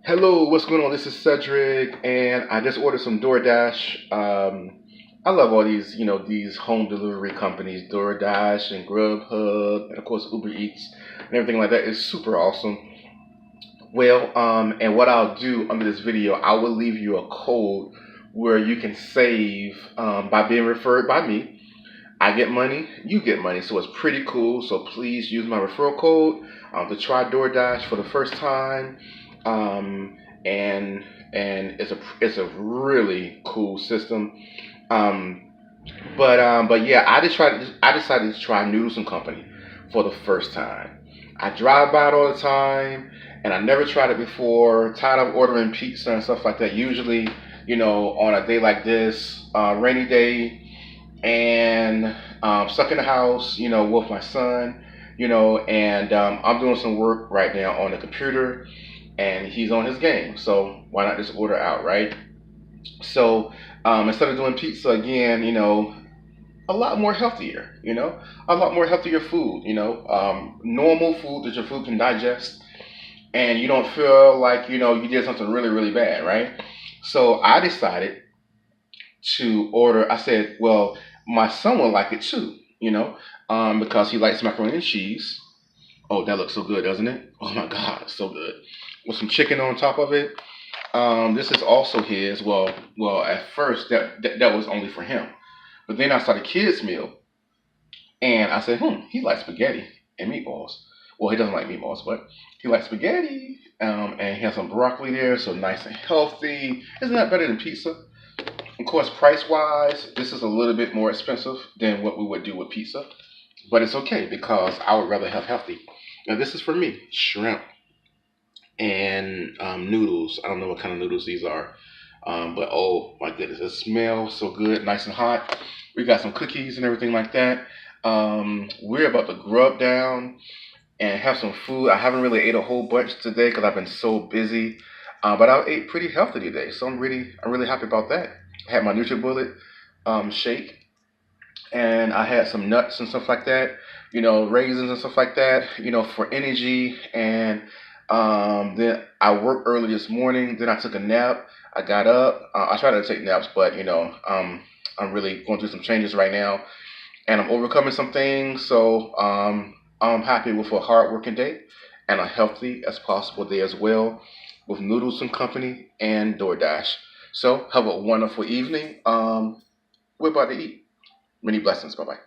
Hello, what's going on? This is Cedric, and I just ordered some Doordash. I love all these, these home delivery companies, Doordash and Grubhub, and of course Uber Eats and everything like that is super awesome. Well, and what I'll do under this video, I will leave you a code where you can save by being referred by me. I get money, you get money, so it's pretty cool. So please use my referral code to try DoorDash for the first time, um, and it's a really cool system. Um, but yeah, I decided to try Noodles and Company for the first time. I drive by it all the time, and I never tried it before. Tired of ordering pizza and stuff like that. Usually, on a day like this, rainy day, and stuck in the house, with my son, and I'm doing some work right now on the computer, and he's on his game. So why not just order out, right? So instead of doing pizza again, a lot more healthier, a lot more healthier food, normal food that your food can digest, and you don't feel like you did something really really bad, right? So I decided to order. I said, well, my son will like it too, because he likes macaroni and cheese. Oh, that looks so good, doesn't it? Oh my God, it's so good. With some chicken on top of it. This is also his. Well, at first that was only for him, but then I saw the kids meal, and I said, he likes spaghetti and meatballs. Well, he doesn't like meatballs, but he likes spaghetti, and he has some broccoli there, so nice and healthy. Isn't that better than pizza? Of course, price wise, this is a little bit more expensive than what we would do with pizza, but it's okay because I would rather have healthy. Now, this is for me shrimp and noodles. I don't know what kind of noodles these are, but oh my goodness, it smells so good, nice and hot. We got some cookies and everything like that. We're about to grub down and have some food. I haven't really ate a whole bunch today because I've been so busy. But I ate pretty healthy today, so I'm really happy about that. I had my NutriBullet shake, and I had some nuts and stuff like that, raisins and stuff like that, for energy. And then I worked early this morning. Then I took a nap. I got up. I try to take naps, but I'm really going through some changes right now, and I'm overcoming some things. So I'm happy with a hard working day and a healthy as possible day as well with Noodles and Company and DoorDash. So have a wonderful evening. We're about to eat. Many blessings. Bye bye.